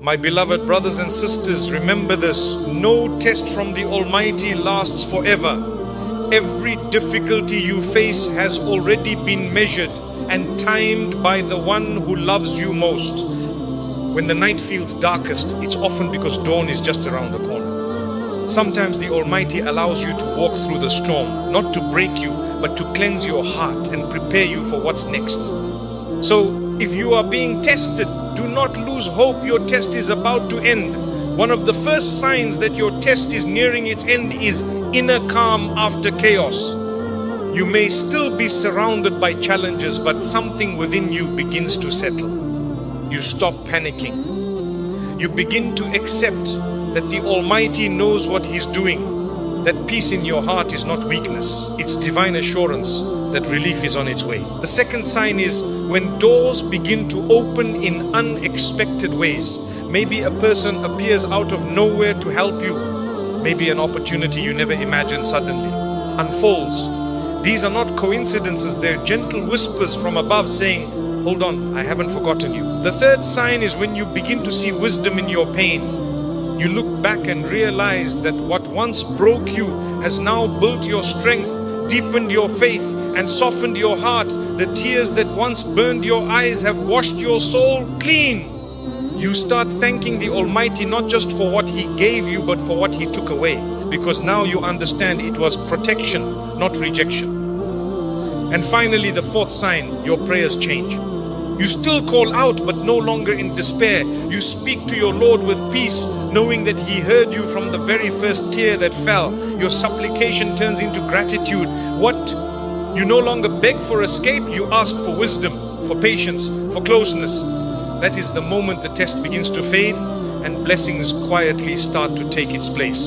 My beloved brothers and sisters, remember this: no test from the Almighty lasts forever. Every difficulty you face has already been measured and timed by the one who loves you most. When the night feels darkest, it's often because dawn is just around the corner. Sometimes the Almighty allows you to walk through the storm, not to break you, but to cleanse your heart and prepare you for what's next. So, if you are being tested, do not lose hope. Your test is about to end. One of the first signs that your test is nearing its end is inner calm after chaos. You may still be surrounded by challenges, but something within you begins to settle. You stop panicking. You begin to accept that the Almighty knows what He's doing. That peace in your heart is not weakness, it's divine assurance that relief is on its way. The second sign is when doors begin to open in unexpected ways. Maybe a person appears out of nowhere to help you. Maybe an opportunity you never imagined suddenly unfolds. These are not coincidences, they're gentle whispers from above saying, hold on, I haven't forgotten you. The third sign is when you begin to see wisdom in your pain. You look back and realize that what once broke you has now built your strength, deepened your faith, and softened your heart. The tears that once burned your eyes have washed your soul clean. You start thanking the Almighty not just for what He gave you, but for what He took away. Because now you understand it was protection, not rejection. And finally, the fourth sign, your prayers change. You still call out, but no longer in despair. You speak to your Lord with peace, knowing that He heard you from the very first tear that fell. Your supplication turns into gratitude. You no longer beg for escape, you ask for wisdom, for patience, for closeness. That is the moment the test begins to fade and blessings quietly start to take its place.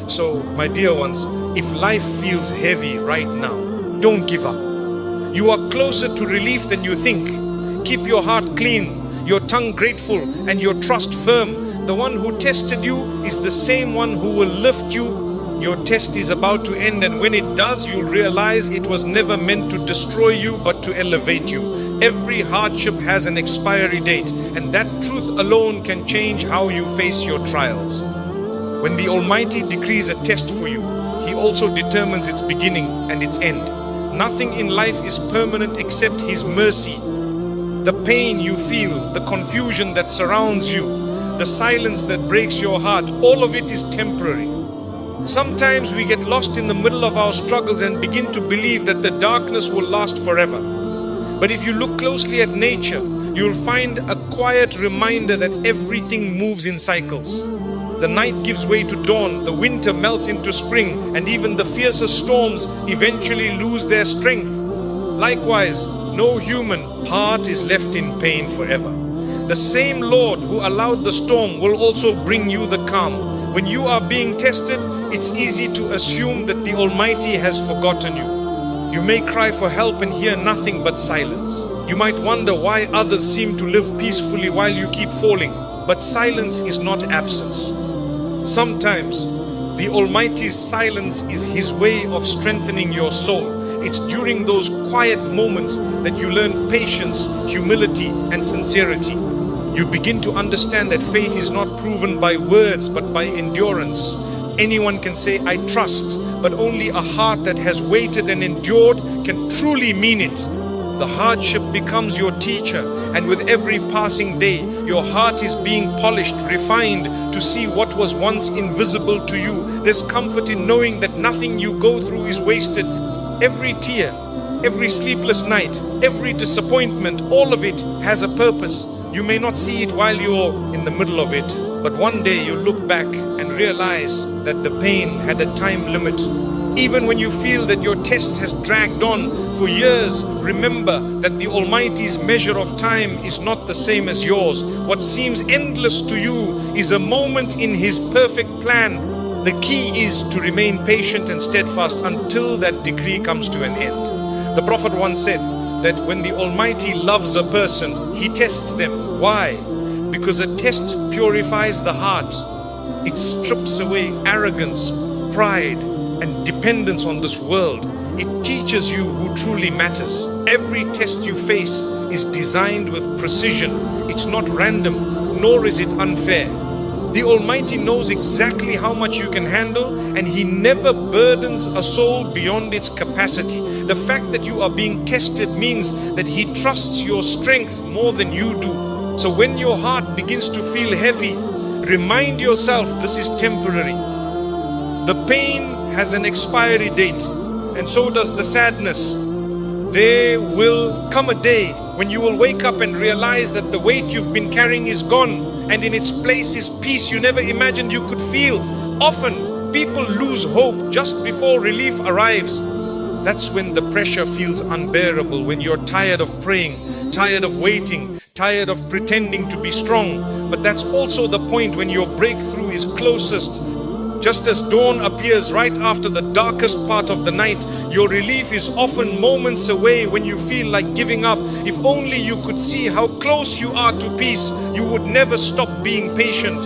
So, my dear ones, if life feels heavy right now, don't give up. You are closer to relief than you think. Keep your heart clean, your tongue grateful, and your trust firm. The one who tested you is the same one who will lift you. Your test is about to end, and when it does, you'll realize it was never meant to destroy you, but to elevate you. Every hardship has an expiry date, and that truth alone can change how you face your trials. When the Almighty decrees a test for you, He also determines its beginning and its end. Nothing in life is permanent except His mercy. The pain you feel, the confusion that surrounds you, the silence that breaks your heart, all of it is temporary. Sometimes we get lost in the middle of our struggles and begin to believe that the darkness will last forever. But if you look closely at nature, you'll find a quiet reminder that everything moves in cycles. The night gives way to dawn, the winter melts into spring, and even the fiercest storms eventually lose their strength. Likewise, no human heart is left in pain forever. The same Lord who allowed the storm will also bring you the calm. When you are being tested, it's easy to assume that the Almighty has forgotten you. You may cry for help and hear nothing but silence. You might wonder why others seem to live peacefully while you keep falling. But silence is not absence. Sometimes the Almighty's silence is His way of strengthening your soul. It's during those quiet moments that you learn patience, humility, and sincerity. You begin to understand that faith is not proven by words but by endurance. Anyone can say, I trust, but only a heart that has waited and endured can truly mean it. The hardship becomes your teacher, and with every passing day, your heart is being polished, refined to see what was once invisible to you. There's comfort in knowing that nothing you go through is wasted. Every tear, every sleepless night, every disappointment, all of it has a purpose. You may not see it while you're in the middle of it, but one day you'll look back and realize that the pain had a time limit. Even when you feel that your test has dragged on for years, remember that the Almighty's measure of time is not the same as yours. What seems endless to you is a moment in His perfect plan. The key is to remain patient and steadfast until that decree comes to an end. The Prophet once said that when the Almighty loves a person, He tests them. Why? Because a test purifies the heart. It strips away arrogance, pride, and dependence on this world. It teaches you who truly matters. Every test you face is designed with precision. It's not random, nor is it unfair. The Almighty knows exactly how much you can handle, and He never burdens a soul beyond its capacity. The fact that you are being tested means that He trusts your strength more than you do. So when your heart begins to feel heavy, remind yourself this is temporary. The pain has an expiry date, and so does the sadness. There will come a day when you will wake up and realize that the weight you've been carrying is gone, and in its place is peace you never imagined you could feel. Often people lose hope just before relief arrives. That's when the pressure feels unbearable, when you're tired of praying, tired of waiting, tired of pretending to be strong. But that's also the point when your breakthrough is closest. Just as dawn appears right after the darkest part of the night, your relief is often moments away when you feel like giving up. If only you could see how close you are to peace, you would never stop being patient.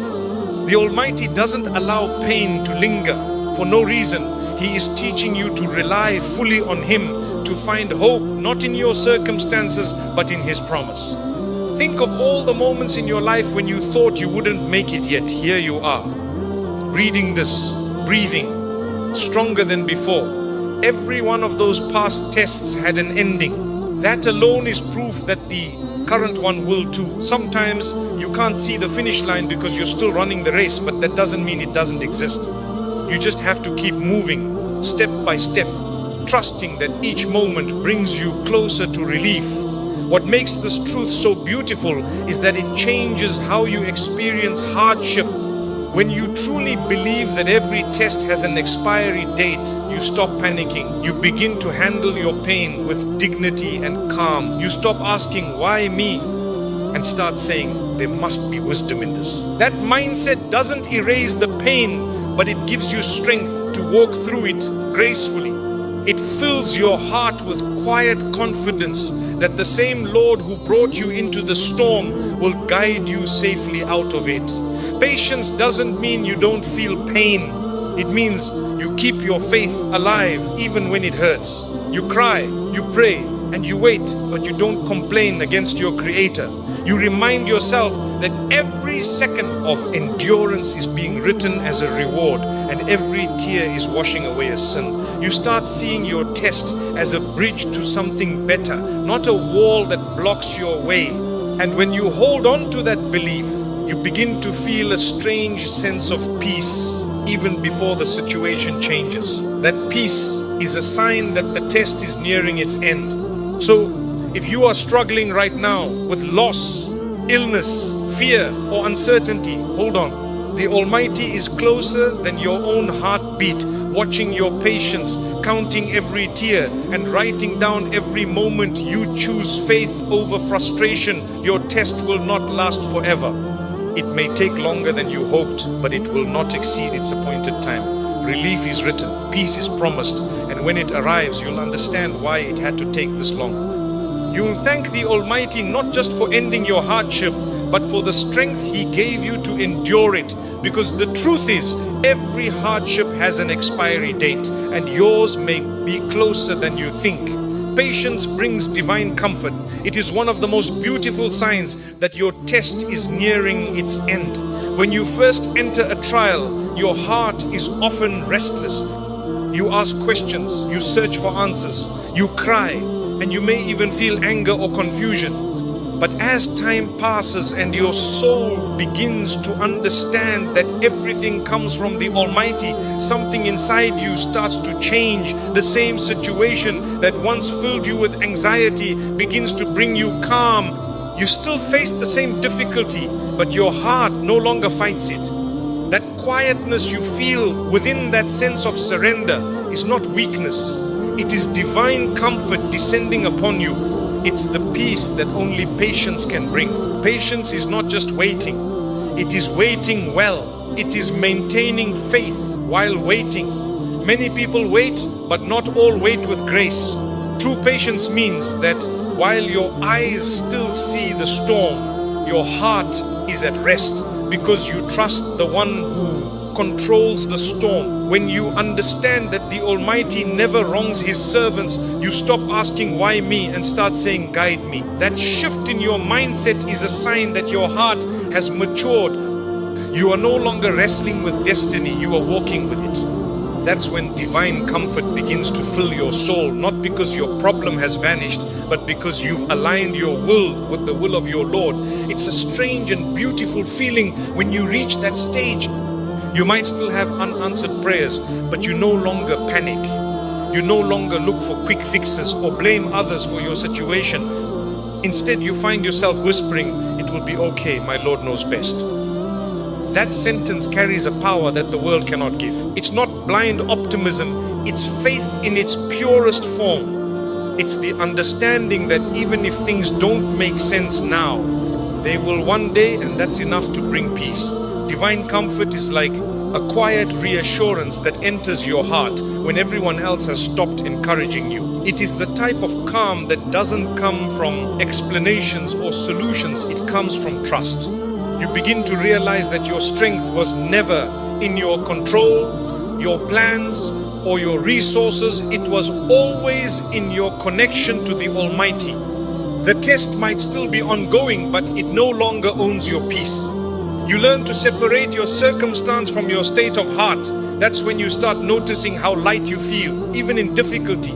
The Almighty doesn't allow pain to linger for no reason. He is teaching you to rely fully on Him, to find hope not in your circumstances but in His promise. Think of all the moments in your life when you thought you wouldn't make it, yet here you are. Reading this, breathing, stronger than before. Every one of those past tests had an ending. That alone is proof that the current one will too. Sometimes you can't see the finish line because you're still running the race, but that doesn't mean it doesn't exist. You just have to keep moving, step by step, trusting that each moment brings you closer to relief. What makes this truth so beautiful is that it changes how you experience hardship. When you truly believe that every test has an expiry date, you stop panicking. You begin to handle your pain with dignity and calm. You stop asking, why me? And start saying, there must be wisdom in this. That mindset doesn't erase the pain, but it gives you strength to walk through it gracefully. It fills your heart with quiet confidence that the same Lord who brought you into the storm will guide you safely out of it. Patience doesn't mean you don't feel pain. It means you keep your faith alive even when it hurts. You cry, you pray, and you wait, but you don't complain against your Creator. You remind yourself that every second of endurance is being written as a reward, and every tear is washing away a sin. You start seeing your test as a bridge to something better, not a wall that blocks your way. And when you hold on to that belief, you begin to feel a strange sense of peace even before the situation changes. That peace is a sign that the test is nearing its end. So, if you are struggling right now with loss, illness, fear, or uncertainty, hold on. The Almighty is closer than your own heartbeat, watching your patience, counting every tear, and writing down every moment you choose faith over frustration. Your test will not last forever. It may take longer than you hoped, but it will not exceed its appointed time. Relief is written, peace is promised, and when it arrives, you'll understand why it had to take this long. You'll thank the Almighty not just for ending your hardship, but for the strength He gave you to endure it. Because the truth is, every hardship has an expiry date, and yours may be closer than you think. Patience brings divine comfort. It is one of the most beautiful signs that your test is nearing its end. When you first enter a trial, your heart is often restless. You ask questions, you search for answers, you cry, and you may even feel anger or confusion. But as time passes and your soul begins to understand that everything comes from the Almighty, something inside you starts to change. The same situation that once filled you with anxiety begins to bring you calm. You still face the same difficulty, but your heart no longer fights it. That quietness you feel within that sense of surrender is not weakness. It is divine comfort descending upon you. It's the peace that only patience can bring. Patience is not just waiting. It is waiting well. It is maintaining faith while waiting. Many people wait, but not all wait with grace. True patience means that while your eyes still see the storm, your heart is at rest because you trust the one who controls the storm. When you understand that the Almighty never wrongs His servants, you stop asking why me and start saying guide me. That shift in your mindset is a sign that your heart has matured. You are no longer wrestling with destiny, you are walking with it. That's when divine comfort begins to fill your soul, not because your problem has vanished, but because you've aligned your will with the will of your Lord. It's a strange and beautiful feeling when you reach that stage. You might still have unanswered prayers, but you no longer panic. You no longer look for quick fixes or blame others for your situation. Instead, you find yourself whispering, "It will be okay, my Lord knows best." That sentence carries a power that the world cannot give. It's not blind optimism, it's faith in its purest form. It's the understanding that even if things don't make sense now, they will one day, and that's enough to bring peace. Divine comfort is like a quiet reassurance that enters your heart when everyone else has stopped encouraging you. It is the type of calm that doesn't come from explanations or solutions, it comes from trust. You begin to realize that your strength was never in your control, your plans, or your resources. It was always in your connection to the Almighty. The test might still be ongoing, but it no longer owns your peace. You learn to separate your circumstance from your state of heart. That's when you start noticing how light you feel, even in difficulty.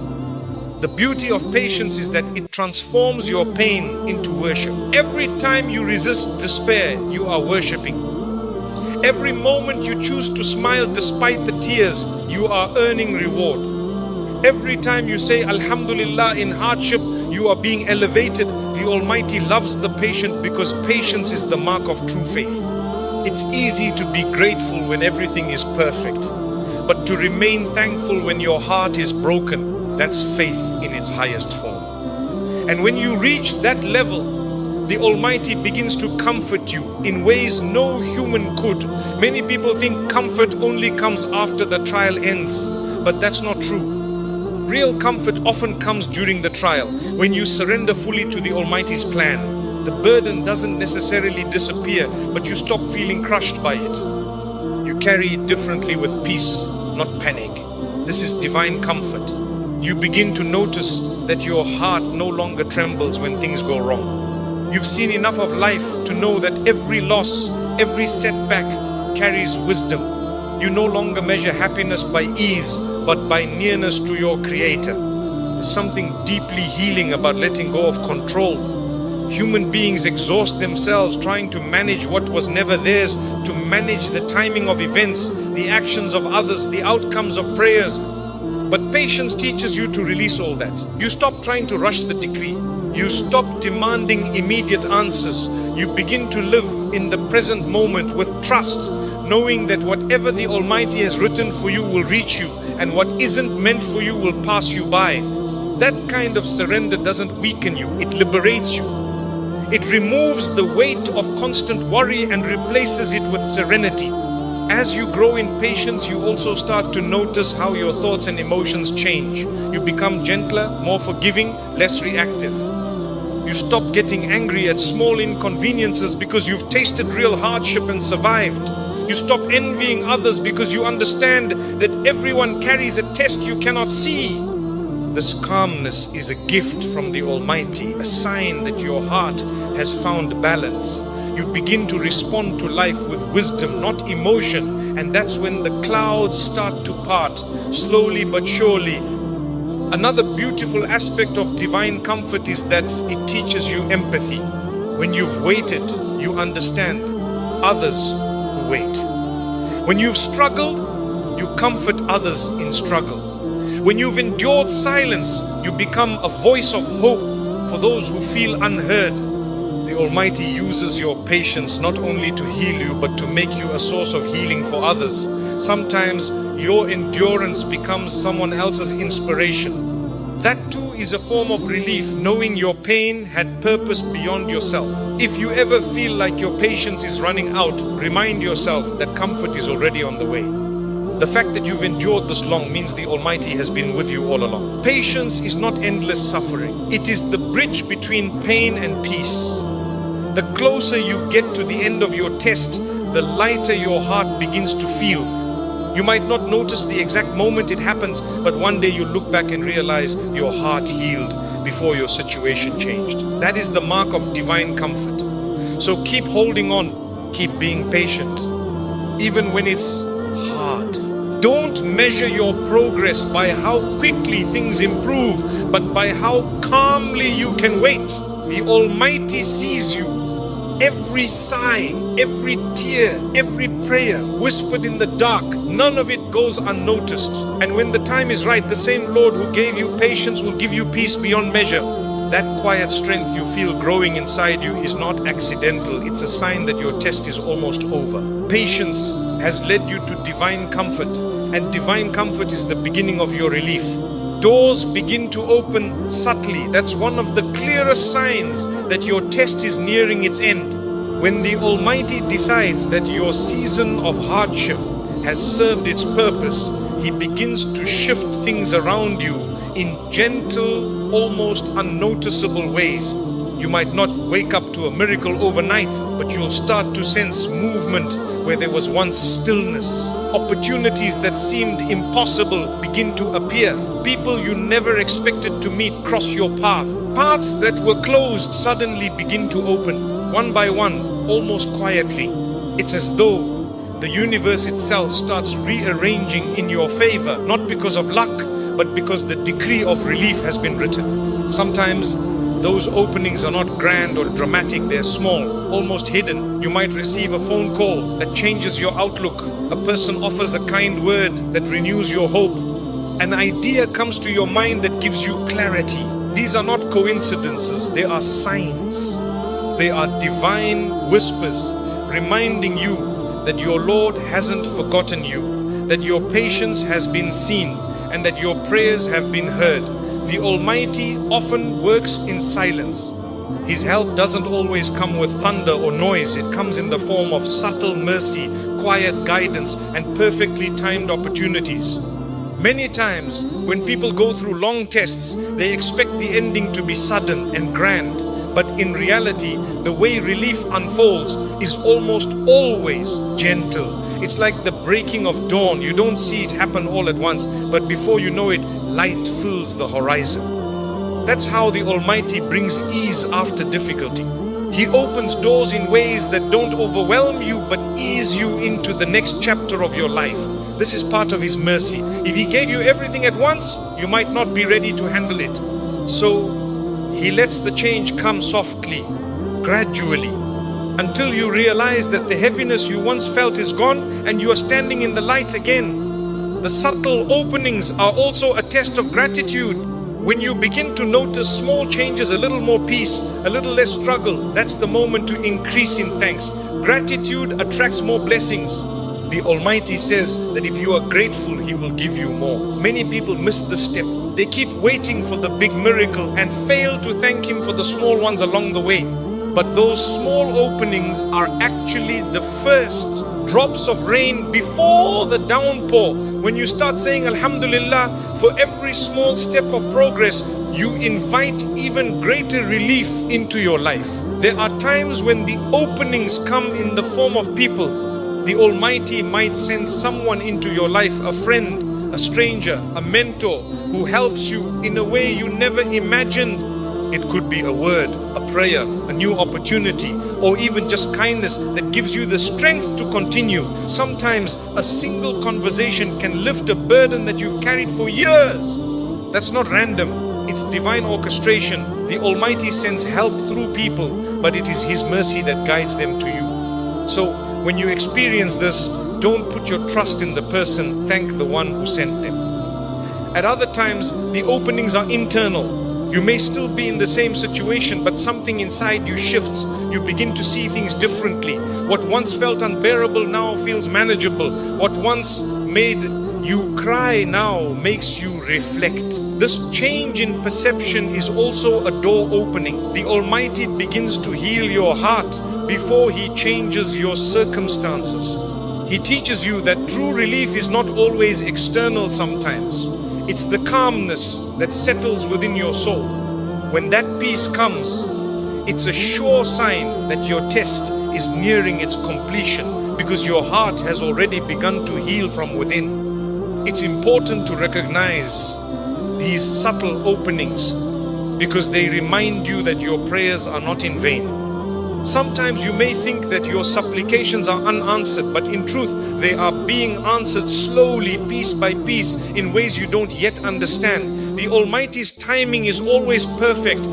The beauty of patience is that it transforms your pain into worship. Every time you resist despair, you are worshipping. Every moment you choose to smile despite the tears, you are earning reward. Every time you say Alhamdulillah in hardship, you are being elevated. The Almighty loves the patient because patience is the mark of true faith. It's easy to be grateful when everything is perfect, but to remain thankful when your heart is broken, that's faith in its highest form. And when you reach that level, the Almighty begins to comfort you in ways no human could. Many people think comfort only comes after the trial ends, but that's not true. Real comfort often comes during the trial, when you surrender fully to the Almighty's plan. The burden doesn't necessarily disappear, but you stop feeling crushed by it. You carry it differently with peace, not panic. This is divine comfort. You begin to notice that your heart no longer trembles when things go wrong. You've seen enough of life to know that every loss, every setback carries wisdom. You no longer measure happiness by ease, but by nearness to your Creator. There's something deeply healing about letting go of control. Human beings exhaust themselves trying to manage what was never theirs, to manage the timing of events, the actions of others, the outcomes of prayers. But patience teaches you to release all that. You stop trying to rush the decree. You stop demanding immediate answers. You begin to live in the present moment with trust, knowing that whatever the Almighty has written for you will reach you, and what isn't meant for you will pass you by. That kind of surrender doesn't weaken you, it liberates you. It removes the weight of constant worry and replaces it with serenity. As you grow in patience, you also start to notice how your thoughts and emotions change. You become gentler, more forgiving, less reactive. You stop getting angry at small inconveniences because you've tasted real hardship and survived. You stop envying others because you understand that everyone carries a test you cannot see. This calmness is a gift from the Almighty, a sign that your heart has found balance. You begin to respond to life with wisdom, not emotion, and that's when the clouds start to part, slowly but surely. Another beautiful aspect of divine comfort is that it teaches you empathy. When you've waited, you understand others who wait. When you've struggled, you comfort others in struggle. When you've endured silence, you become a voice of hope for those who feel unheard. The Almighty uses your patience not only to heal you, but to make you a source of healing for others. Sometimes your endurance becomes someone else's inspiration. That too is a form of relief, knowing your pain had purpose beyond yourself. If you ever feel like your patience is running out, remind yourself that comfort is already on the way. The fact that you've endured this long means the Almighty has been with you all along. Patience is not endless suffering. It is the bridge between pain and peace. The closer you get to the end of your test, the lighter your heart begins to feel. You might not notice the exact moment it happens, but one day you look back and realize your heart healed before your situation changed. That is the mark of divine comfort. So keep holding on, keep being patient, even when it's hard. Don't measure your progress by how quickly things improve, but by how calmly you can wait. The Almighty sees you. Every sigh, every tear, every prayer whispered in the dark, none of it goes unnoticed. And when the time is right, the same Lord who gave you patience will give you peace beyond measure. That quiet strength you feel growing inside you is not accidental. It's a sign that your test is almost over. Patience has led you to divine comfort, and divine comfort is the beginning of your relief. Doors begin to open subtly. That's one of the clearest signs that your test is nearing its end. When the Almighty decides that your season of hardship has served its purpose, He begins to shift things around you in gentle, almost unnoticeable ways. You might not wake up to a miracle overnight, but you'll start to sense movement where there was once stillness. Opportunities that seemed impossible begin to appear. People you never expected to meet cross your path. Paths that were closed suddenly begin to open, one by one, almost quietly. It's as though the universe itself starts rearranging in your favor, not because of luck, but because the decree of relief has been written. Sometimes those openings are not grand or dramatic, they're small, almost hidden. You might receive a phone call that changes your outlook. A person offers a kind word that renews your hope. An idea comes to your mind that gives you clarity. These are not coincidences, they are signs. They are divine whispers reminding you that your Lord hasn't forgotten you, that your patience has been seen, and that your prayers have been heard. The Almighty often works in silence. His help doesn't always come with thunder or noise. It comes in the form of subtle mercy, quiet guidance, and perfectly timed opportunities. Many times when people go through long tests, they expect the ending to be sudden and grand. But in reality, the way relief unfolds is almost always gentle. It's like the breaking of dawn. You don't see it happen all at once, but before you know it, light fills the horizon. That's how the Almighty brings ease after difficulty. He opens doors in ways that don't overwhelm you, but ease you into the next chapter of your life. This is part of His mercy. If He gave you everything at once, you might not be ready to handle it. So He lets the change come softly, gradually, until you realize that the heaviness you once felt is gone and you are standing in the light again. The subtle openings are also a test of gratitude. When you begin to notice small changes, a little more peace, a little less struggle, that's the moment to increase in thanks. Gratitude attracts more blessings. The Almighty says that if you are grateful, He will give you more. Many people miss this step. They keep waiting for the big miracle and fail to thank Him for the small ones along the way. But those small openings are actually the first drops of rain before the downpour. When you start saying Alhamdulillah for every small step of progress, you invite even greater relief into your life. There are times when the openings come in the form of people. The Almighty might send someone into your life, a friend, a stranger, a mentor, who helps you in a way you never imagined. It could be a word, a prayer, a new opportunity, or even just kindness that gives you the strength to continue. Sometimes a single conversation can lift a burden that you've carried for years. That's not random, it's divine orchestration. The Almighty sends help through people, but it is His mercy that guides them to you. So when you experience this, don't put your trust in the person, thank the one who sent them. At other times, the openings are internal. You may still be in the same situation, but something inside you shifts. You begin to see things differently. What once felt unbearable now feels manageable. What once made you cry now makes you reflect. This change in perception is also a door opening. The Almighty begins to heal your heart before He changes your circumstances. He teaches you that true relief is not always external sometimes. It's the calmness that settles within your soul. When that peace comes, it's a sure sign that your test is nearing its completion. because your heart has already begun to heal from within. It's important to recognize these subtle openings because they remind you that your prayers are not in vain. Sometimes you may think that your supplications are unanswered, but in truth, they are being answered slowly, piece by piece, in ways you don't yet understand. The Almighty's timing is always perfect.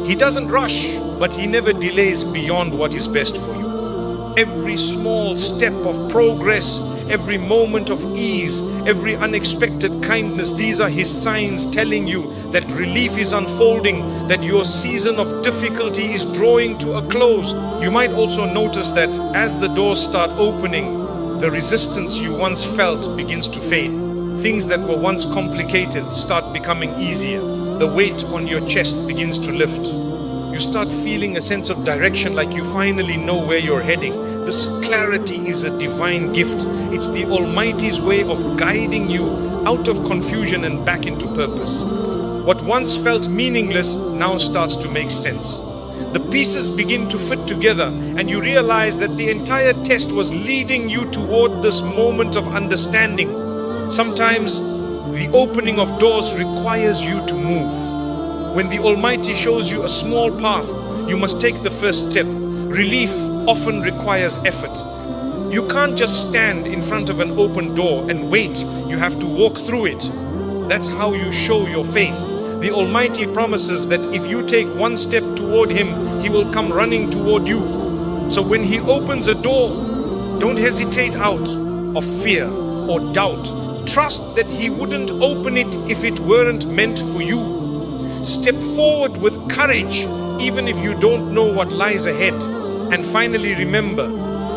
He doesn't rush, but He never delays beyond what is best for you. Every small step of progress, every moment of ease, every unexpected kindness, these are His signs telling you that relief is unfolding, that your season of difficulty is drawing to a close. You might also notice that as the doors start opening, the resistance you once felt begins to fade. Things that were once complicated start becoming easier. The weight on your chest begins to lift. You start feeling a sense of direction, like you finally know where you're heading. This clarity is a divine gift. It's the Almighty's way of guiding you out of confusion and back into purpose. What once felt meaningless now starts to make sense. The pieces begin to fit together and you realize that the entire test was leading you toward this moment of understanding. Sometimes the opening of doors requires you to move. When the Almighty shows you a small path, you must take the first step. Relief often requires effort. You can't just stand in front of an open door and wait. You have to walk through it. That's how you show your faith. The Almighty promises that if you take one step toward Him, He will come running toward you. So when He opens a door, don't hesitate out of fear or doubt. Trust that He wouldn't open it if it weren't meant for you. Step forward with courage, even if you don't know what lies ahead. And finally, remember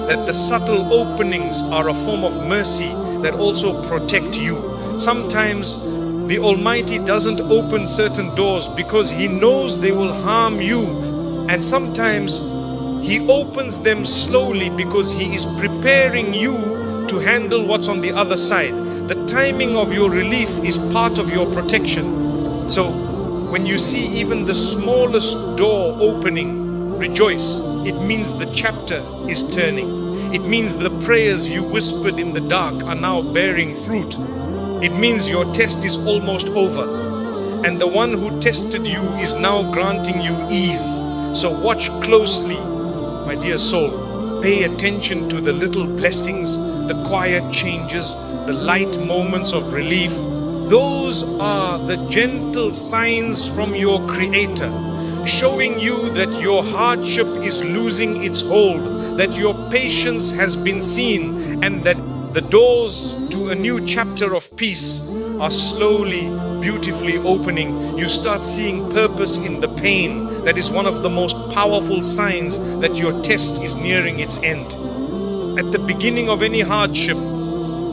that the subtle openings are a form of mercy that also protect you. Sometimes the Almighty doesn't open certain doors because He knows they will harm you. And sometimes He opens them slowly because He is preparing you to handle what's on the other side. The timing of your relief is part of your protection. So when you see even the smallest door opening, rejoice. It means the chapter is turning. It means the prayers you whispered in the dark are now bearing fruit. It means your test is almost over. And the one who tested you is now granting you ease. So watch closely, my dear soul. Pay attention to the little blessings, the quiet changes, the light moments of relief. Those are the gentle signs from your Creator, showing you that your hardship is losing its hold, that your patience has been seen, and that the doors to a new chapter of peace are slowly, beautifully opening. You start seeing purpose in the pain. That is one of the most powerful signs that your test is nearing its end. At the beginning of any hardship,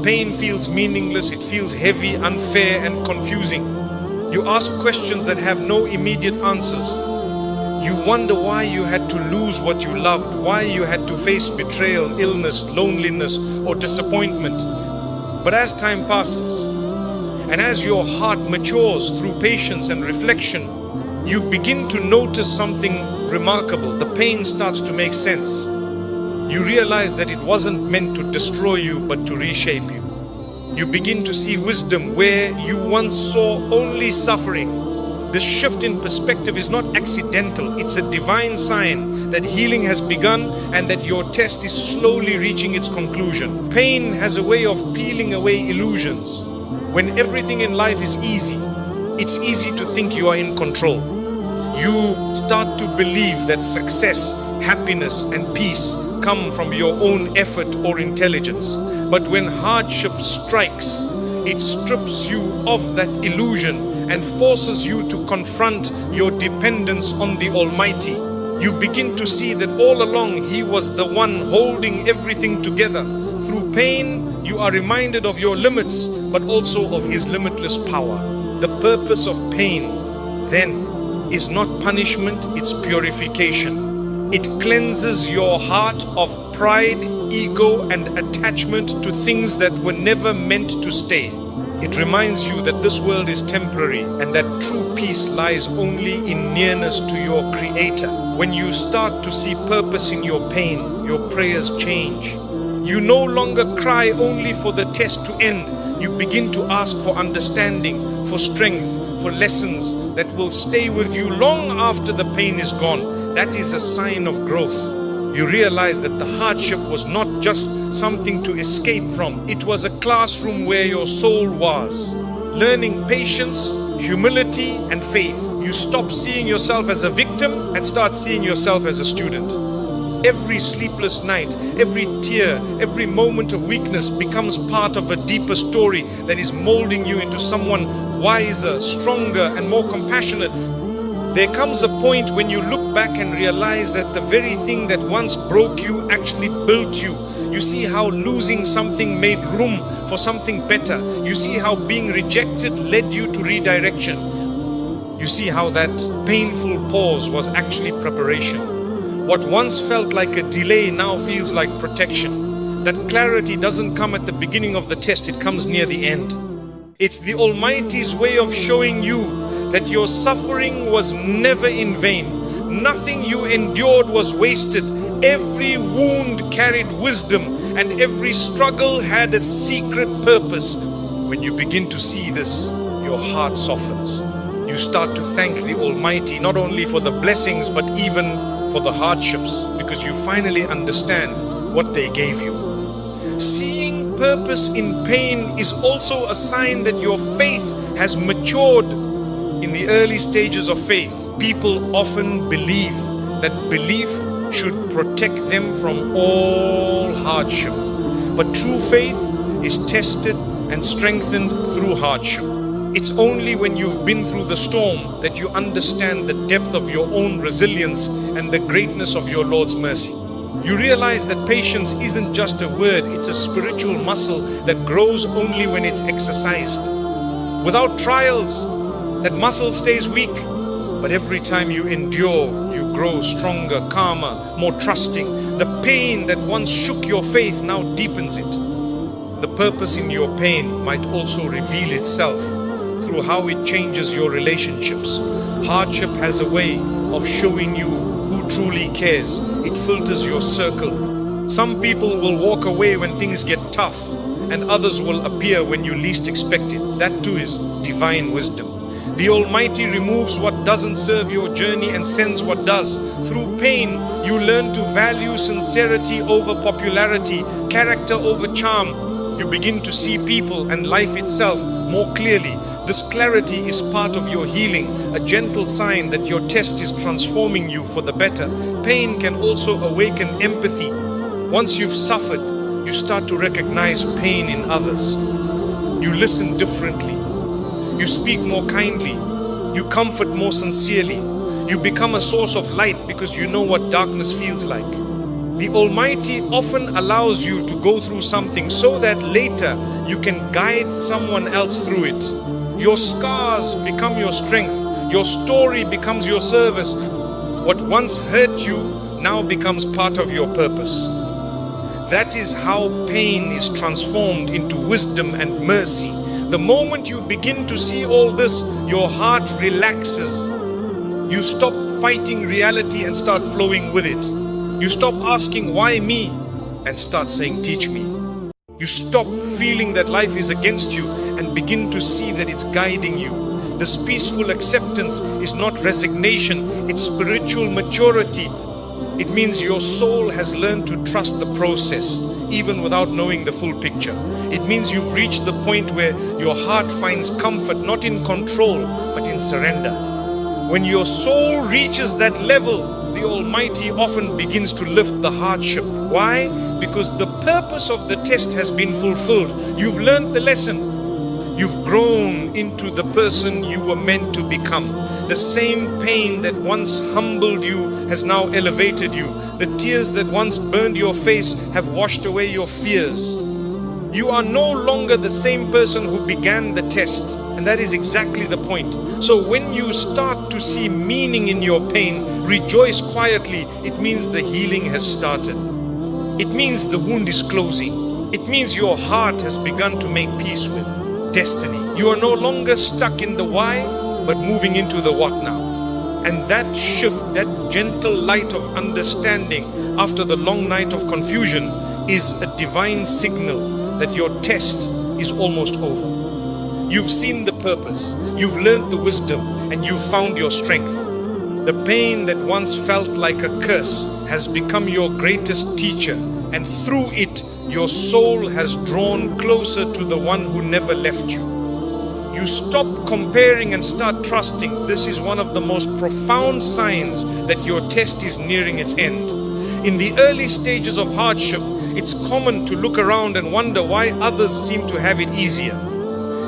pain feels meaningless, it feels heavy, unfair, and confusing. You ask questions that have no immediate answers. You wonder why you had to lose what you loved, why you had to face betrayal, illness, loneliness, or disappointment. But as time passes, and as your heart matures through patience and reflection, you begin to notice something remarkable. The pain starts to make sense. You realize that it wasn't meant to destroy you, but to reshape you. You begin to see wisdom where you once saw only suffering. This shift in perspective is not accidental. It's a divine sign that healing has begun and that your test is slowly reaching its conclusion. Pain has a way of peeling away illusions. When everything in life is easy, it's easy to think you are in control. You start to believe that success, happiness, and peace come from your own effort or intelligence. But when hardship strikes, it strips you of that illusion and forces you to confront your dependence on the Almighty. You begin to see that all along He was the one holding everything together. Through pain, you are reminded of your limits, but also of His limitless power. The purpose of pain, then, is not punishment, it's purification. It cleanses your heart of pride, ego, and attachment to things that were never meant to stay. It reminds you that this world is temporary and that true peace lies only in nearness to your Creator. When you start to see purpose in your pain, your prayers change. You no longer cry only for the test to end. You begin to ask for understanding, for strength, for lessons that will stay with you long after the pain is gone. That is a sign of growth. You realize that the hardship was not just something to escape from. It was a classroom where your soul was. Learning patience, humility and faith. You stop seeing yourself as a victim and start seeing yourself as a student. Every sleepless night, every tear, every moment of weakness becomes part of a deeper story that is molding you into someone wiser, stronger and more compassionate. There comes a point when you look back and realize that the very thing that once broke you actually built you. You see how losing something made room for something better. You see how being rejected led you to redirection. You see how that painful pause was actually preparation. What once felt like a delay now feels like protection. That clarity doesn't come at the beginning of the test, it comes near the end. It's the Almighty's way of showing you that your suffering was never in vain. Nothing you endured was wasted. Every wound carried wisdom and every struggle had a secret purpose. When you begin to see this, your heart softens. You start to thank the Almighty not only for the blessings but even for the hardships, because you finally understand what they gave you. Seeing purpose in pain is also a sign that your faith has matured. In the early stages of faith, people often believe that belief should protect them from all hardship. But true faith is tested and strengthened through hardship. It's only when you've been through the storm that you understand the depth of your own resilience and the greatness of your Lord's mercy. You realize that patience isn't just a word, it's a spiritual muscle that grows only when it's exercised. Without trials, that muscle stays weak. But every time you endure, you grow stronger, calmer, more trusting. The pain that once shook your faith now deepens it. The purpose in your pain might also reveal itself through how it changes your relationships. Hardship has a way of showing you who truly cares. It filters your circle. Some people will walk away when things get tough, and others will appear when you least expect it. That too is divine wisdom. The Almighty removes what doesn't serve your journey and sends what does. Through pain, you learn to value sincerity over popularity, character over charm. You begin to see people and life itself more clearly. This clarity is part of your healing, a gentle sign that your test is transforming you for the better. Pain can also awaken empathy. Once you've suffered, you start to recognize pain in others. You listen differently. You speak more kindly. You comfort more sincerely. You become a source of light because you know what darkness feels like. The Almighty often allows you to go through something so that later you can guide someone else through it. Your scars become your strength. Your story becomes your service. What once hurt you now becomes part of your purpose. That is how pain is transformed into wisdom and mercy. The moment you begin to see all this, your heart relaxes. You stop fighting reality and start flowing with it. You stop asking, why me? And start saying, teach me. You stop feeling that life is against you and begin to see that it's guiding you. This peaceful acceptance is not resignation, it's spiritual maturity. It means your soul has learned to trust the process, even without knowing the full picture. It means you've reached the point where your heart finds comfort not in control, but in surrender. When your soul reaches that level, the Almighty often begins to lift the hardship. Why? Because the purpose of the test has been fulfilled. You've learned the lesson. You've grown into the person you were meant to become. The same pain that once humbled you has now elevated you. The tears that once burned your face have washed away your fears. You are no longer the same person who began the test, and that is exactly the point. So when you start to see meaning in your pain, rejoice quietly. It means the healing has started. It means the wound is closing. It means your heart has begun to make peace with destiny. You are no longer stuck in the why, but moving into the what now. And that shift, that gentle light of understanding after the long night of confusion, is a divine signal that your test is almost over. You've seen the purpose, you've learned the wisdom, and you've found your strength. The pain that once felt like a curse has become your greatest teacher, and through it, your soul has drawn closer to the one who never left you. You stop comparing and start trusting. This is one of the most profound signs that your test is nearing its end. In the early stages of hardship, it's common to look around and wonder why others seem to have it easier.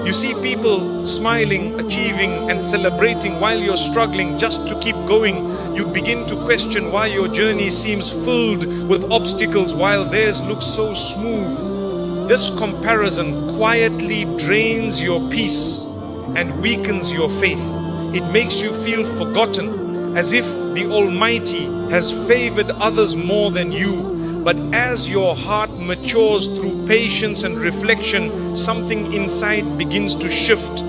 You see people smiling, achieving and celebrating while you're struggling just to keep going. You begin to question why your journey seems filled with obstacles while theirs looks so smooth. This comparison quietly drains your peace and weakens your faith. It makes you feel forgotten, as if the Almighty has favored others more than you. But as your heart matures through patience and reflection, something inside begins to shift.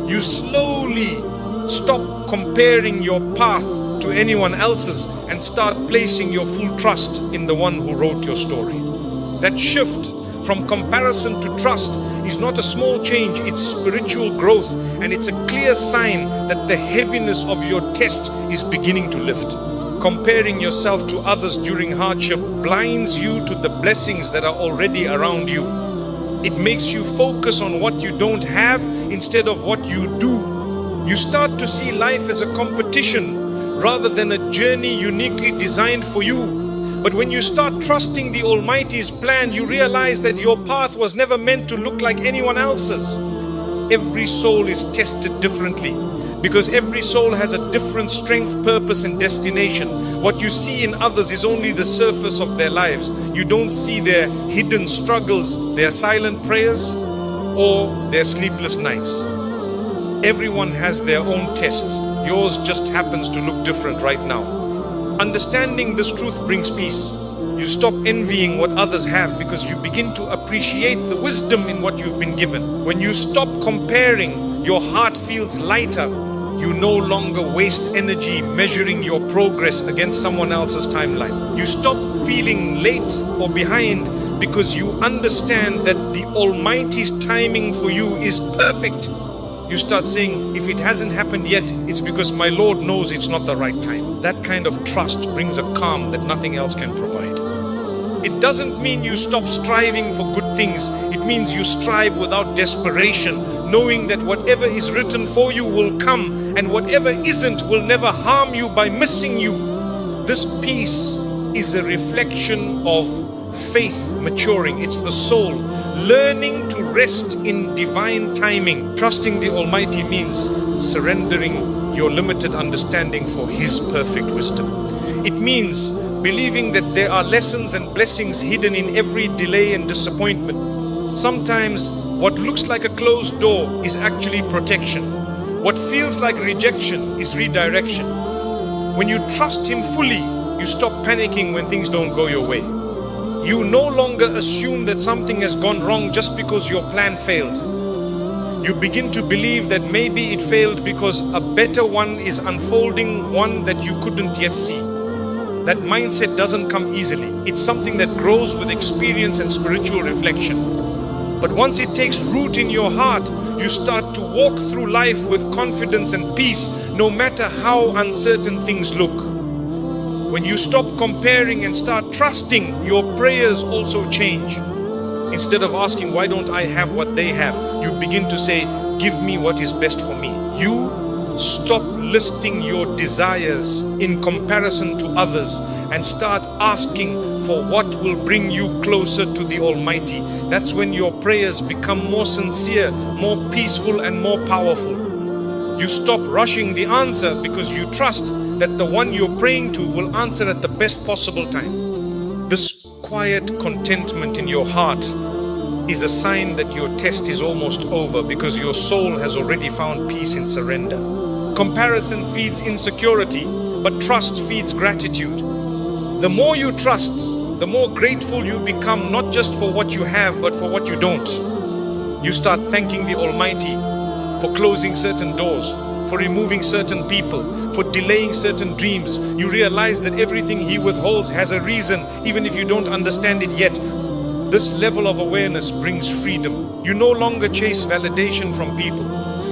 You slowly stop comparing your path to anyone else's and start placing your full trust in the one who wrote your story. That shift from comparison to trust is not a small change, it's spiritual growth, and it's a clear sign that the heaviness of your test is beginning to lift. Comparing yourself to others during hardship blinds you to the blessings that are already around you. It makes you focus on what you don't have instead of what you do. You start to see life as a competition rather than a journey uniquely designed for you. But when you start trusting the Almighty's plan, you realize that your path was never meant to look like anyone else's. Every soul is tested differently, because every soul has a different strength, purpose and destination. What you see in others is only the surface of their lives. You don't see their hidden struggles, their silent prayers, or their sleepless nights. Everyone has their own test. Yours just happens to look different right now. Understanding this truth brings peace. You stop envying what others have because you begin to appreciate the wisdom in what you've been given. When you stop comparing, your heart feels lighter. You no longer waste energy measuring your progress against someone else's timeline. You stop feeling late or behind because you understand that the Almighty's timing for you is perfect. You start saying, if it hasn't happened yet, it's because my Lord knows it's not the right time. That kind of trust brings a calm that nothing else can provide. It doesn't mean you stop striving for good things. It means you strive without desperation, knowing that whatever is written for you will come, and whatever isn't will never harm you by missing you. This peace is a reflection of faith maturing. It's the soul learning to rest in divine timing. Trusting the Almighty means surrendering your limited understanding for His perfect wisdom. It means believing that there are lessons and blessings hidden in every delay and disappointment. Sometimes what looks like a closed door is actually protection. What feels like rejection is redirection. When you trust Him fully, you stop panicking when things don't go your way. You no longer assume that something has gone wrong just because your plan failed. You begin to believe that maybe it failed because a better one is unfolding, one that you couldn't yet see. That mindset doesn't come easily. It's something that grows with experience and spiritual reflection. But once it takes root in your heart, you start to walk through life with confidence and peace, no matter how uncertain things look. When you stop comparing and start trusting, your prayers also change. Instead of asking, why don't I have what they have? You begin to say, give me what is best for me. You stop listing your desires in comparison to others and start asking for what will bring you closer to the Almighty. That's when your prayers become more sincere, more peaceful and more powerful. You stop rushing the answer because you trust that the one you're praying to will answer at the best possible time. This quiet contentment in your heart is a sign that your test is almost over, because your soul has already found peace in surrender. Comparison feeds insecurity, but trust feeds gratitude. The more you trust, the more grateful you become, not just for what you have, but for what you don't. You start thanking the Almighty for closing certain doors, for removing certain people, for delaying certain dreams. You realize that everything He withholds has a reason, even if you don't understand it yet. This level of awareness brings freedom. You no longer chase validation from people.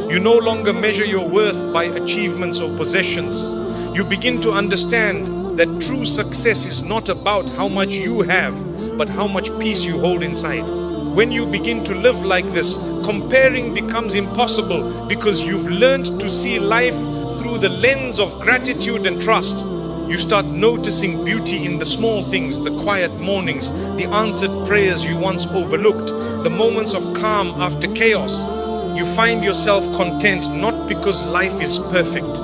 You no longer measure your worth by achievements or possessions. You begin to understand that true success is not about how much you have, but how much peace you hold inside. When you begin to live like this, comparing becomes impossible because you've learned to see life through the lens of gratitude and trust. You start noticing beauty in the small things, the quiet mornings, the answered prayers you once overlooked, the moments of calm after chaos. You find yourself content not because life is perfect,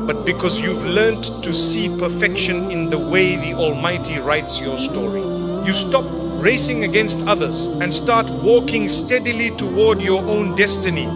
but because you've learned to see perfection in the way the Almighty writes your story. You stop racing against others and start walking steadily toward your own destiny.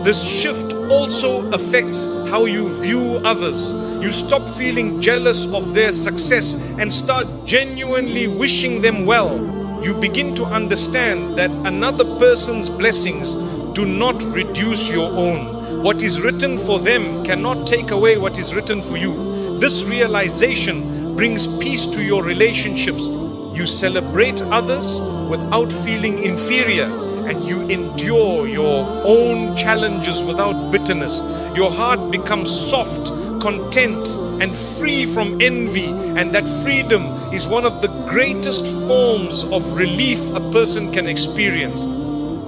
This shift also affects how you view others. You stop feeling jealous of their success and start genuinely wishing them well. You begin to understand that another person's blessings do not reduce your own. What is written for them cannot take away what is written for you. This realization brings peace to your relationships. You celebrate others without feeling inferior, and you endure your own challenges without bitterness. Your heart becomes soft, content, and free from envy, and that freedom is one of the greatest forms of relief a person can experience.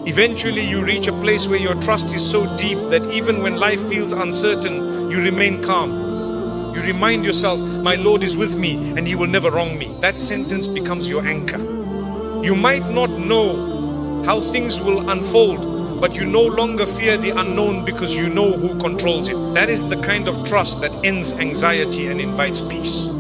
Eventually you reach a place where your trust is so deep that even when life feels uncertain, you remain calm. You remind yourself, my Lord is with me and He will never wrong me. That sentence becomes your anchor. You might not know how things will unfold, but you no longer fear the unknown because you know who controls it. That is the kind of trust that ends anxiety and invites peace.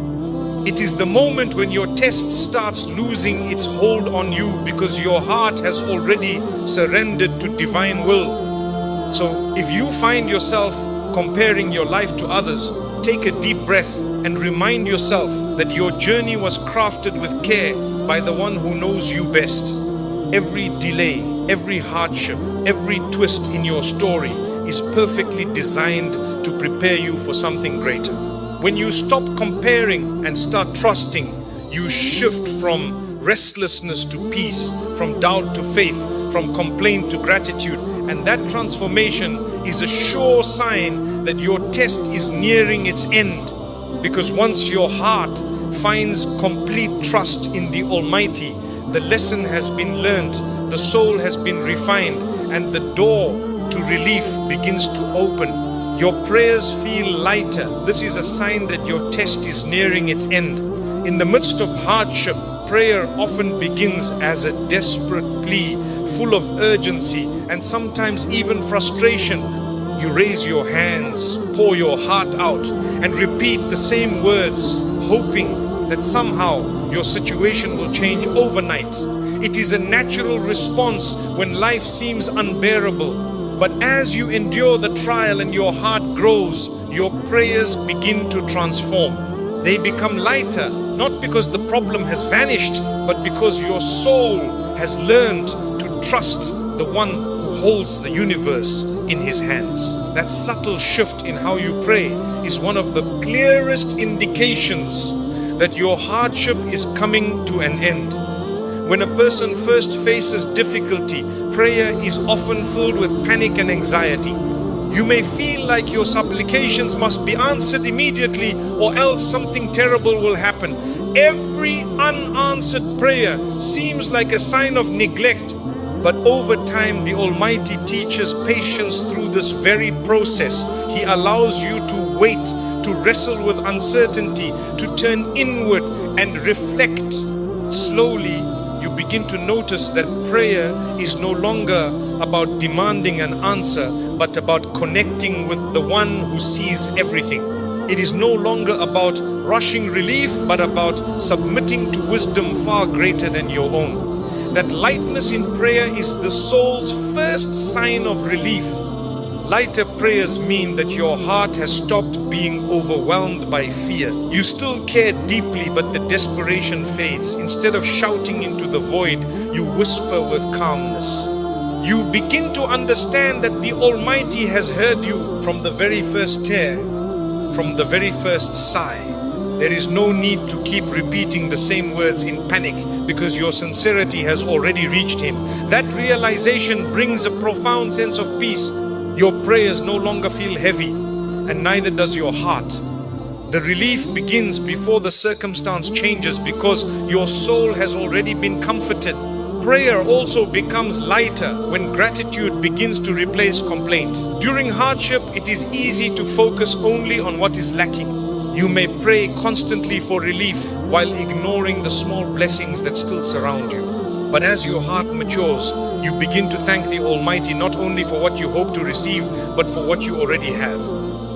It is the moment when your test starts losing its hold on you because your heart has already surrendered to divine will. So if you find yourself comparing your life to others, take a deep breath and remind yourself that your journey was crafted with care by the one who knows you best. Every delay, every hardship, every twist in your story is perfectly designed to prepare you for something greater. When you stop comparing and start trusting, you shift from restlessness to peace, from doubt to faith, from complaint to gratitude. And that transformation is a sure sign that your test is nearing its end. Because once your heart finds complete trust in the Almighty, the lesson has been learnt, the soul has been refined, and the door to relief begins to open. Your prayers feel lighter. This is a sign that your test is nearing its end. In the midst of hardship, prayer often begins as a desperate plea, full of urgency and sometimes even frustration. You raise your hands, pour your heart out, and repeat the same words, hoping that somehow your situation will change overnight. It is a natural response when life seems unbearable. But as you endure the trial and your heart grows, your prayers begin to transform. They become lighter, not because the problem has vanished, but because your soul has learned to trust the one who holds the universe in His hands. That subtle shift in how you pray is one of the clearest indications that your hardship is coming to an end. When a person first faces difficulty, prayer is often filled with panic and anxiety. You may feel like your supplications must be answered immediately or else something terrible will happen. Every unanswered prayer seems like a sign of neglect. But over time, the Almighty teaches patience through this very process. He allows you to wait, to wrestle with uncertainty, to turn inward and reflect. Slowly, you begin to notice that prayer is no longer about demanding an answer, but about connecting with the one who sees everything. It is no longer about rushing relief, but about submitting to wisdom far greater than your own. That lightness in prayer is the soul's first sign of relief. Lighter prayers mean that your heart has stopped being overwhelmed by fear. You still care deeply, but the desperation fades. Instead of shouting into the void, you whisper with calmness. You begin to understand that the Almighty has heard you from the very first tear, from the very first sigh. There is no need to keep repeating the same words in panic because your sincerity has already reached Him. That realization brings a profound sense of peace. Your prayers no longer feel heavy, and neither does your heart. The relief begins before the circumstance changes because your soul has already been comforted. Prayer also becomes lighter when gratitude begins to replace complaint. During hardship, it is easy to focus only on what is lacking. You may pray constantly for relief while ignoring the small blessings that still surround you. But as your heart matures, you begin to thank the Almighty not only for what you hope to receive, but for what you already have.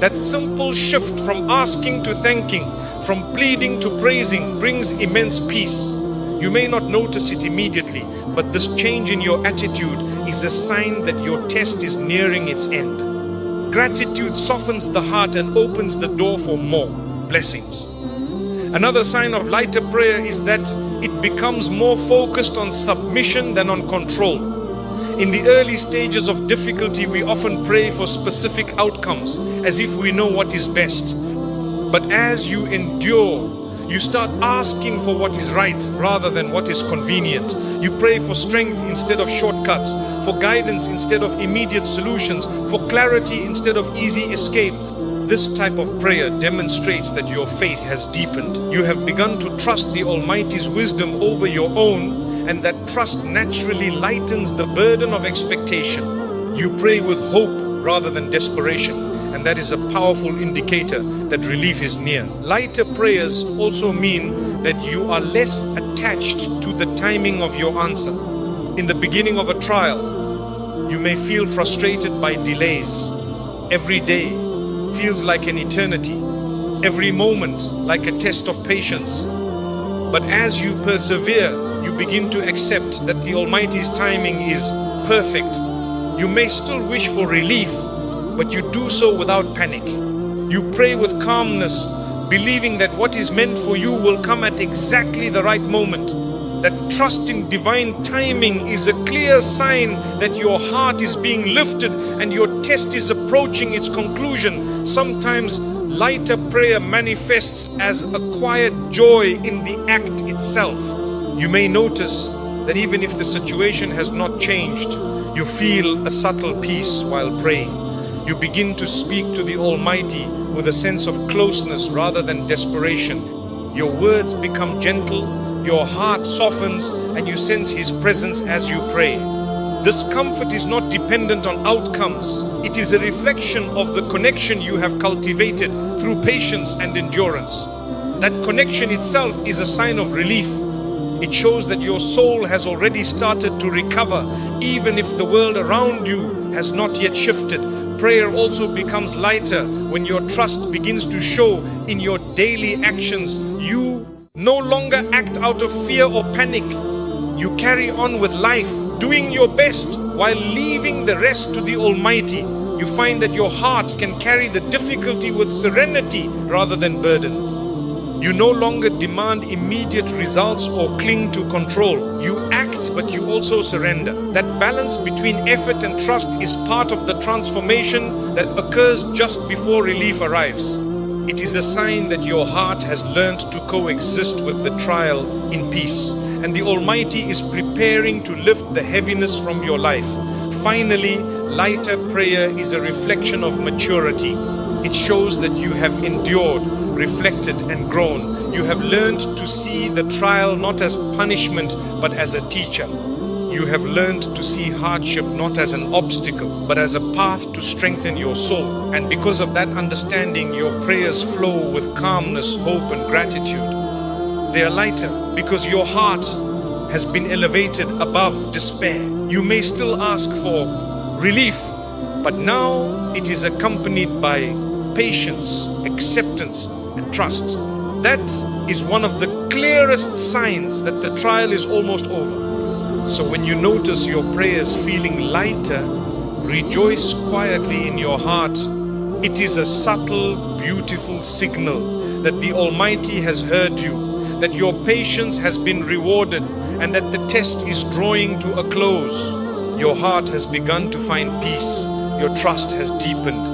That simple shift from asking to thanking, from pleading to praising, brings immense peace. You may not notice it immediately, but this change in your attitude is a sign that your test is nearing its end. Gratitude softens the heart and opens the door for more blessings. Another sign of lighter prayer is that it becomes more focused on submission than on control. In the early stages of difficulty, we often pray for specific outcomes as if we know what is best. But as you endure, you start asking for what is right rather than what is convenient. You pray for strength instead of shortcuts, for guidance instead of immediate solutions, for clarity instead of easy escape. This type of prayer demonstrates that your faith has deepened. You have begun to trust the Almighty's wisdom over your own, and that trust naturally lightens the burden of expectation. You pray with hope rather than desperation, and that is a powerful indicator that relief is near. Lighter prayers also mean that you are less attached to the timing of your answer. In the beginning of a trial, you may feel frustrated by delays. Every day feels like an eternity, every moment like a test of patience. But as you persevere, you begin to accept that the Almighty's timing is perfect. You may still wish for relief, but you do so without panic. You pray with calmness, believing that what is meant for you will come at exactly the right moment. That trust in divine timing is a clear sign that your heart is being lifted and your test is approaching its conclusion. Sometimes lighter prayer manifests as a quiet joy in the act itself. You may notice that even if the situation has not changed, you feel a subtle peace while praying. You begin to speak to the Almighty with a sense of closeness rather than desperation. Your words become gentle, your heart softens, and you sense His presence as you pray. This comfort is not dependent on outcomes. It is a reflection of the connection you have cultivated through patience and endurance. That connection itself is a sign of relief. It shows that your soul has already started to recover, even if the world around you has not yet shifted. Prayer also becomes lighter when your trust begins to show in your daily actions. You no longer act out of fear or panic. You carry on with life, doing your best while leaving the rest to the Almighty. You find that your heart can carry the difficulty with serenity rather than burden. You no longer demand immediate results or cling to control. You act, but you also surrender. That balance between effort and trust is part of the transformation that occurs just before relief arrives. It is a sign that your heart has learned to coexist with the trial in peace, and the Almighty is preparing to lift the heaviness from your life. Finally, lighter prayer is a reflection of maturity. It shows that you have endured, reflected, and grown. You have learned to see the trial not as punishment, but as a teacher. You have learned to see hardship not as an obstacle, but as a path to strengthen your soul. And because of that understanding, your prayers flow with calmness, hope, and gratitude. They are lighter because your heart has been elevated above despair. You may still ask for relief, but now it is accompanied by patience, acceptance, and trust. That is one of the clearest signs that the trial is almost over. So when you notice your prayers feeling lighter, rejoice quietly in your heart. It is a subtle, beautiful signal that the Almighty has heard you, that your patience has been rewarded, and that the test is drawing to a close. Your heart has begun to find peace, your trust has deepened,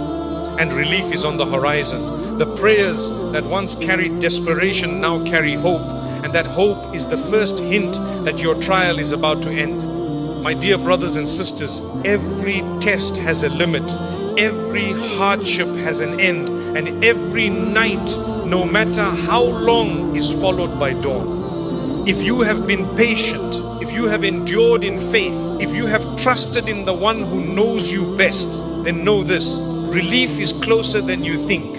and relief is on the horizon. The prayers that once carried desperation now carry hope, and that hope is the first hint that your trial is about to end. My dear brothers and sisters, every test has a limit, every hardship has an end, and every night, no matter how long, is followed by dawn. If you have been patient, if you have endured in faith, if you have trusted in the one who knows you best, then know this: relief is closer than you think.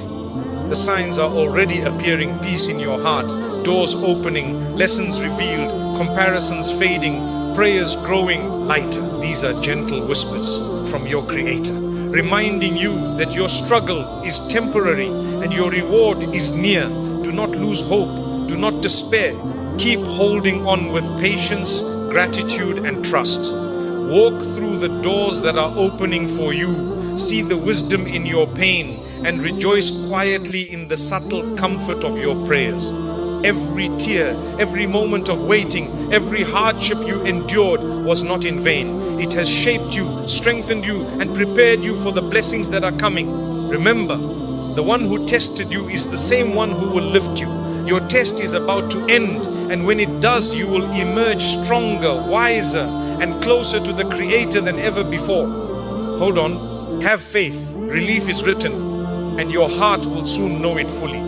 The signs are already appearing: peace in your heart, doors opening, lessons revealed, comparisons fading, prayers growing lighter. These are gentle whispers from your Creator, reminding you that your struggle is temporary and your reward is near. Do not lose hope, do not despair. Keep holding on with patience, gratitude and trust. Walk through the doors that are opening for you. See the wisdom in your pain and rejoice quietly in the subtle comfort of your prayers. Every tear, every moment of waiting, every hardship you endured was not in vain. It has shaped you, strengthened you, and prepared you for the blessings that are coming. Remember, the one who tested you is the same one who will lift you. Your test is about to end, and when it does, you will emerge stronger, wiser, and closer to the Creator than ever before. Hold on, have faith, relief is written, and your heart will soon know it fully.